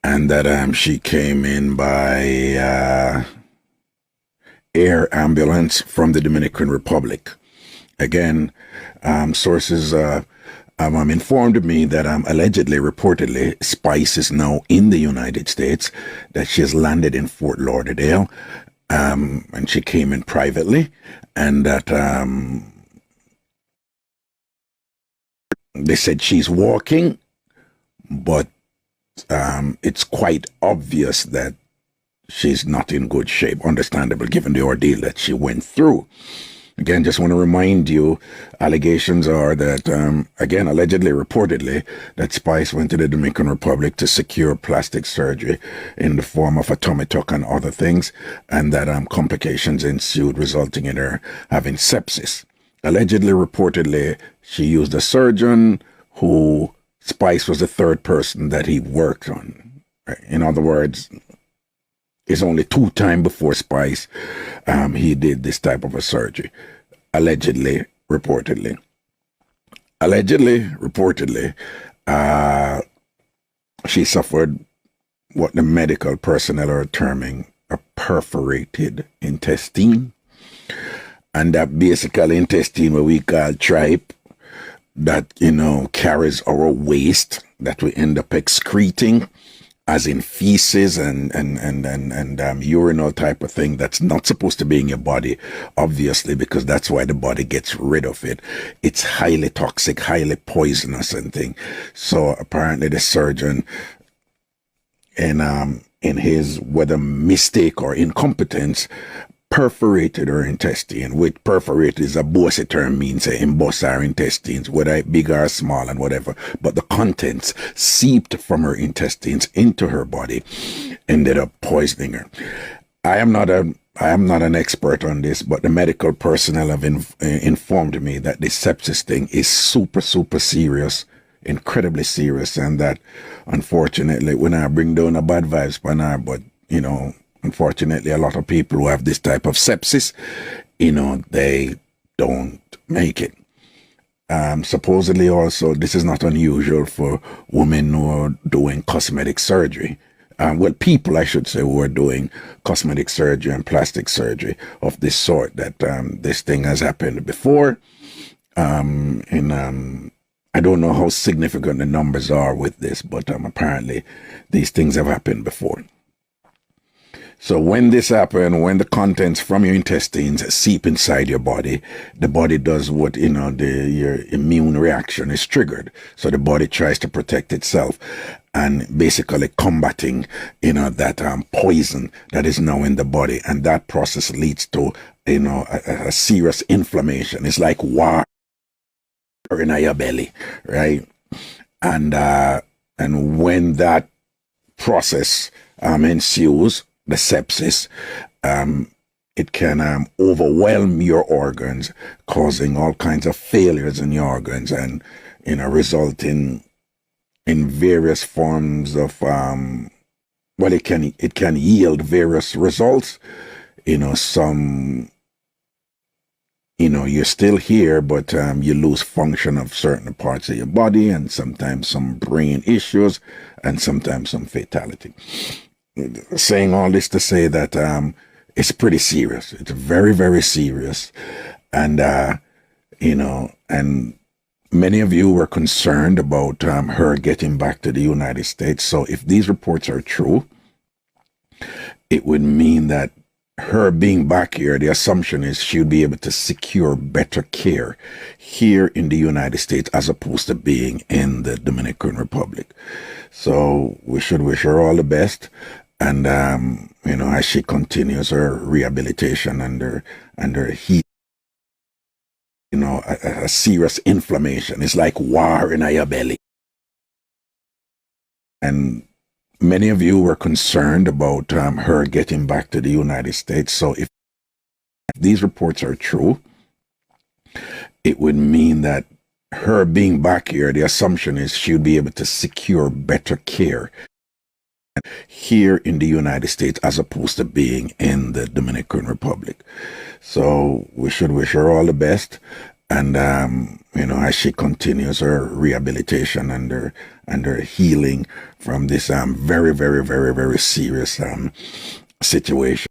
and that she came in by air ambulance from the Dominican Republic. Again, sources informed me that allegedly, reportedly, Spice is now in the United States, that she has landed in Fort Lauderdale, and she came in privately, and that they said she's walking, but it's quite obvious that she's not in good shape, understandable given the ordeal that she went through. Again, just want to remind you, allegations are that, again, allegedly, reportedly, that Spice went to the Dominican Republic to secure plastic surgery in the form of a tummy tuck and other things, and that complications ensued, resulting in her having sepsis. Allegedly, reportedly, she used a surgeon who Spice was the third person that he worked on. In other words, it's only 2 times before Spice he did this type of a surgery. Allegedly, reportedly. Allegedly, reportedly, she suffered what the medical personnel are terming a perforated intestine. And that basically intestine, what we call tripe, that, carries our waste that we end up excreting, as in feces and urinal type of thing that's not supposed to be in your body, obviously, because that's why the body gets rid of it. It's highly toxic, highly poisonous and thing. So apparently the surgeon, in his, whether mistake or incompetence, perforated her intestine, which perforate is a bossy term, means emboss our intestines, whether big or small and whatever, but the contents seeped from her intestines into her body, ended up poisoning her. I am not an expert on this, but the medical personnel have informed me that this sepsis thing is super, super serious, incredibly serious, and that unfortunately, when I bring down a bad vibes by now, but unfortunately, a lot of people who have this type of sepsis, they don't make it. Supposedly also, this is not unusual for women who are doing cosmetic surgery. People, I should say, who are doing cosmetic surgery and plastic surgery of this sort, that this thing has happened before. I don't know how significant the numbers are with this, but apparently these things have happened before. So when this happens, when the contents from your intestines seep inside your body, the body does what, your immune reaction is triggered. So the body tries to protect itself and basically combating, that poison that is now in the body. And that process leads to, a serious inflammation. It's like war in your belly, right? And when that process ensues, the sepsis, it can overwhelm your organs, causing all kinds of failures in your organs, and result in various forms of it can yield various results. Some you're still here, but you lose function of certain parts of your body, and sometimes some brain issues, and sometimes some fatality. Saying all this to say that it's pretty serious. It's very, very serious. And, and many of you were concerned about her getting back to the United States. So if these reports are true, it would mean that her being back here, the assumption is she'll be able to secure better care here in the United States as opposed to being in the Dominican Republic. So we should wish her all the best. And, as she continues her rehabilitation under heat, a serious inflammation. It's like war in your belly. And many of you were concerned about her getting back to the United States. So if these reports are true, it would mean that her being back here, the assumption is she'll be able to secure better care here in the United States as opposed to being in the Dominican Republic. So we should wish her all the best. And as she continues her rehabilitation and her healing from this very, very, very, very serious situation.